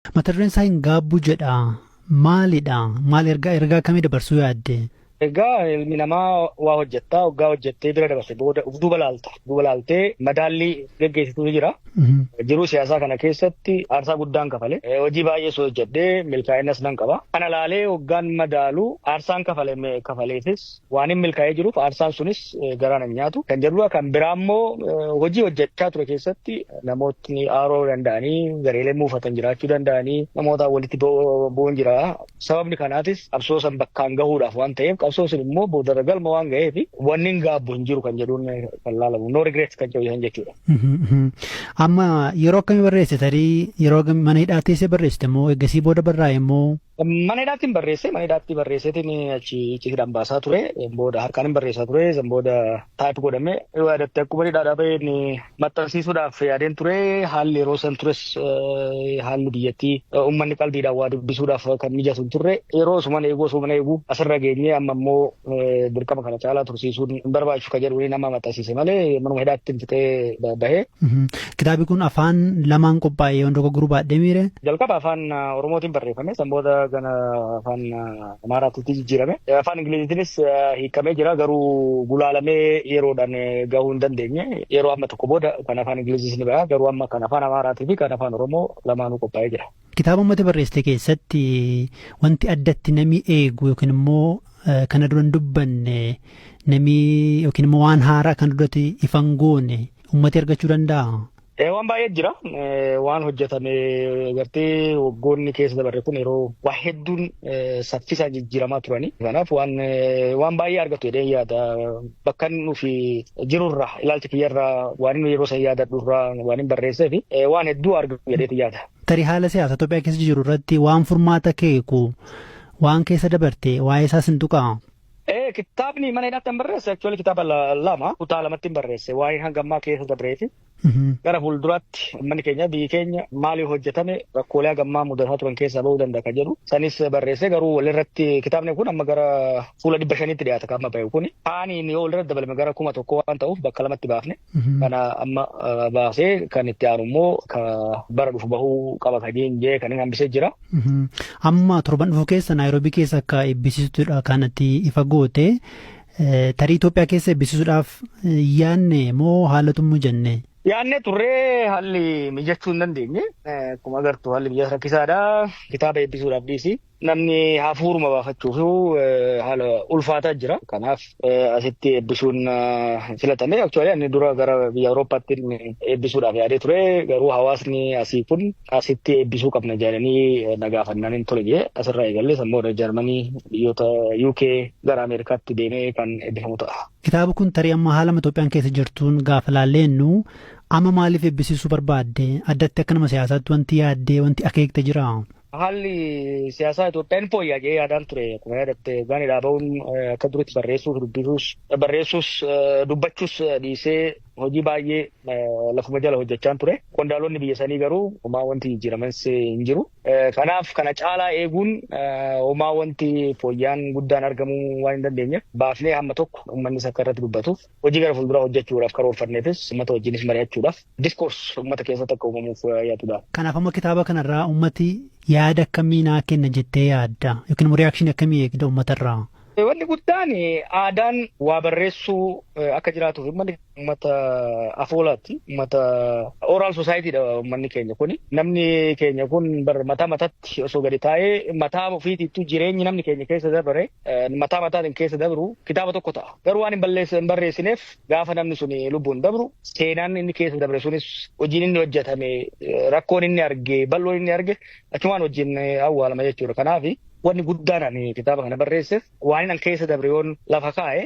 Mata dureen isaa hin gaabbu jedha. Maalidha? Maal ergaa akkamii dabarsuu yaadde? Egaa ilmi namaa waa hojjettaa waggaa hojjettee bira dabarse booda uf duuba laalta. Duuba laaltee madaallii geggeessitu jira. Jiruu siyaasaa kana keessatti aarsaa guddaan kafale. Hojii baay'ee soo hojjedhee milkaa'innas nan qaba. Kana laalee waggaan madaalu aarsaan kafaleefis waan hin milkaa'ee jiruuf aarsaan sunis garaan hin nyaatu. Kan jedhudha kan biraa immoo hojii hojjechaa ture keessatti namootni aaroo danda'anii gareelee muufatan jiraachuu danda'anii namoota walitti bu'uun jira. Sababni kanaatis qabsoo san bakkaan gahuudhaaf waan ta'eef qabsoo sun immoo boodarra galma waan ga'eef wanni hin gaabbu hin jiru kan jedhuun kan laalamu. No regrets kan jedhu jechuudha. Amma yeroo akkamii barreesse tarii yeroo mana hidhaatti barreessite moo eegasii booda barraa'e moo? Mana hidhaatti barreesseetiin achiidhaan baasaa ture. Booda harkaan hin barreessaa ture. Booda taayip godhamee yaadatte akkuma hidhaadhaa baheen maxxansiisuudhaaf yaadeen ture. Haalli yeroo san tures haalli biyyattii uummanni qalbiidhaan waa dubbisuudhaaf kan mijatu hin turre. Yeroo suman eeguu asirra geenyee amma immoo dirqama kana caalaa tursiisuun hin barbaachisu kan jedhu nama maxxansiise malee manuma hidhaatti hin fixee bahee. Kitaabni kun afaan lamaan qophaa'ee yoo dogoggoruu baadhee miire? Jalqaba afaan Oromootiin barreeffame. Booda gana afaan Amaaraatti jijjiirame. Afaan Ingiliziitiinis hiikamee jira garuu gulaalamee yeroodhaan gahuu hin dandeenye. Yeroo amma tokko booda kan afaan Ingiliziis ni ba'a garuu amma kan afaan Amaaraatii fi kan afaan Oromoo lamaanuu qophaa'ee jira. Kitaaba uummata barreessite keessatti wanti addatti namni eegu yookiin immoo kana dura hin dubbanne namni yookiin immoo waan haaraa kan duratti ifan goone uummati argachuu danda'a. Waan baay'ee jira. Waan hojjetame gartee waggoonni keessa dabarre kun yeroo waa hedduun saffisaan jijjiiramaa turani. Kanaaf waan baay'ee argatu jedhee yaada. Bakka nufi jirurra ilaalcha kiyyarraa waan inni yeroo san yaadadhurraa waan hin barreessee fi waan hedduu argatu jedheeti yaada. Tarii haala siyaasa Itoophiyaa keessa jiru irratti waan furmaata keeku waan keessa dabarte waa'ee isaas hin tuqaa. Kitaabni mana hidhaatti hin barreesse actually kitaaba lama kutaa lamatti hin barreesse waa'ee hangammaa keessa dabreeti. Gara fuulduraatti uummanni keenya biyyi keenya maaliif hojjetame rakkoolee hagammaa mudataa turan keessaa bahuu danda'a kan jedhu sanis barreesse garuu walirratti kitaabni kun amma gara fuula 500tti dhiyaata kan amma bahe kun aaniin yoo walirratti dabalame gara 1,000 waan ta'uuf bakka lamatti baafne kana amma baasee kan itti aanu immoo bara dhufu bahuu qaba kan jee kan hin hambisee jira. Amma torban dhufu keessa Naayiroobii keessa akka eebbisiistuudha kanatti ifa goote tarii Itoophiyaa keessa eebbisiisuudhaaf yaanne moo haalatummoo jenne? Yaanne turree haalli mijachuu hin dandeenye. Akkuma agartu haalli biyya rakkisaadha. Kitaaba eebbisuudhaaf dhiisi. Namni hafuuruma baafachuuf haala ulfaataa jira. Kanaaf asitti eebbisuun filatame. Actually inni dura gara biyya Awurooppaatti eebbisuudhaaf yaadee ture. Garuu hawaasni asii kun asitti eebbisuu qabna jedhanii na gaafannaan hin tole jee asirraa eegalee sammuu Jarmanii biyyoota UK gara Ameerikaatti deemee kan eebbifamu ta'a. Kitaaba kun tarii amma haala Itoophiyaan keessa jirtuun gaafa laallennu amma maaliif eebbisiisuu barbaadde? Addatti akka nama siyaasaatti wanti yaaddee wanti akeekte jira? Haalli siyaasaa Itoophiyaan fooyya'ee yaadaan ture. Akkuma yaadatte gaaniidhaa bahuun akka duritti barreessuus dubbachuus dhiisee hojii baay'ee lafuma jala hojjechaan ture. Qondaalonni biyya sanii garuu homaa wanti jijjiiraman hin jiru. Kanaaf kana caalaa eeguun homaa wanti fooyyaan guddaan argamuu waan hin dandeenyeef baafnee hamma tokko uummannis akka irratti dubbatuuf hojii gara fuulduraa hojjechuudhaaf karoorfanneefis uummata wajjinis mari'achuudhaaf diskoors uummata keessatti akka uumamuuf yaadudha. Kanaaf amma kitaaba kanarraa uummati yaada akkamii naa kenna jettee yaadda yookiin immoo riyaakshinii akkamii eegda uummatarraa? Wanni guddaan aadaan waa barreessuu akka jiraatuuf uummata afoolaatti uummata oral societyidha uummanni keenya kun. Namni keenya kun mataa mataatti osoo gadi taa'ee mataa ofiitiittuu jireenyi namni keenya keessa dabare mataa mataatiin keessa dabru kitaaba tokko ta'a. Garuu waan hin barreessineef gaafa namni sun lubbuun dabru seenaan inni keessa dabre sunis hojiin inni hojjetame rakkoon inni arge bal'oon inni arge achumaan wajjin awwaalama jechuudha. Kanaaf wanni guddaan ani kitaaba kana barreesseef waan an keessa dabre yoon lafa kaa'e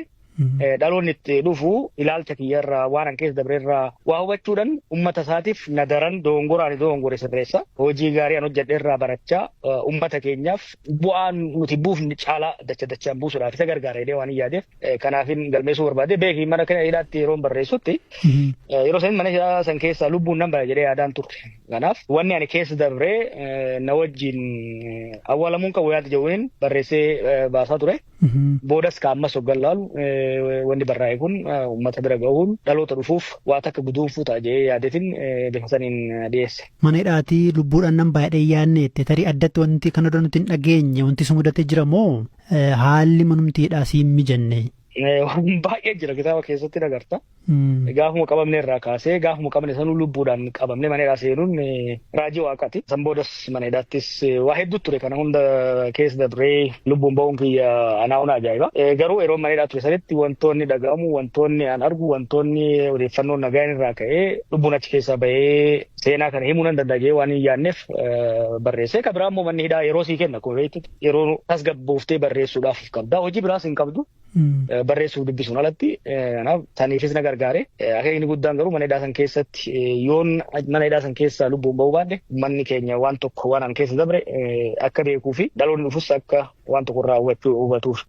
dhaloonni itti dhufu ilaalcha kiyyarraa waan an keessa dabreerraa waa hubachuudhaan uummata isaatiif nadaran dogongoraan dogongore sirreessa hojii gaarii an hojjedheerraa barachaa uummata keenyaaf bu'aa nuti buufni caalaa dachaan buusuudhaaf isa gargaara jedhee waan hin yaadeef kanaafin galmeessuu barbaade beekii mana kana hidhaatti yeroon barreessutti yeroo san mana hidhaa san keessaa lubbuun nan bara jedhee yaadaan turre Kanaaf wanni ani keessa dabree na wajjin awwaalamuun qabu yaada jedhuun barreessee baasaa ture. Boodas kaammas hoggan laalu wanni barraa'e kun uummata bira gahuun dhaloota dhufuuf waa takka guduunfuu ta'a jedhee yaadeetiin bifa saniin dhiyeesse. Mana hidhaatii lubbuudhaan nan baay'ee yaadneette tarii addatti wanti kana dura nuti hin dhageenye wanti si mudatee jira moo haalli manumti hidhaa si hin mijanne? Baay'ee jira kitaaba keessatti agarta. Gaafuma qabamne irraa kaasee gaafuma qabne sanuu lubbuudhaan qabamne mana hidhaa seenuun raajii waaqaati. San boodas mana hidhaattis waa hedduu ture kana hunda keessa dabree lubbuun ba'uun kiyya anaa hunda ajaa'iba. Garuu yeroo mana hidhaa ture sanitti wantoonni dhaga'amu, wantoonni an argu, wantoonni odeeffannoon nagaan irraa ka'ee lubbuun achi keessaa bahee seenaa kana himuu nan danda'ee waan hin yaadneef barreessee. Kan biraa immoo manni hidhaa yeroo sii kenna yeroo tasgabbooftee barreessuudhaaf qabda. Hojii biraas hin qabdu. Barreessuuf dubbisuun alatti saniifis na gargaare. Akeekni guddaan garuu mana hidhaa san keessatti yoon mana hidhaa san keessaa lubbuun ba'uu baadde manni keenya waan tokko waan an keessa dabre akka beekuu fi dhaloonni dhufus akka waan tokko irraa hubatuuf.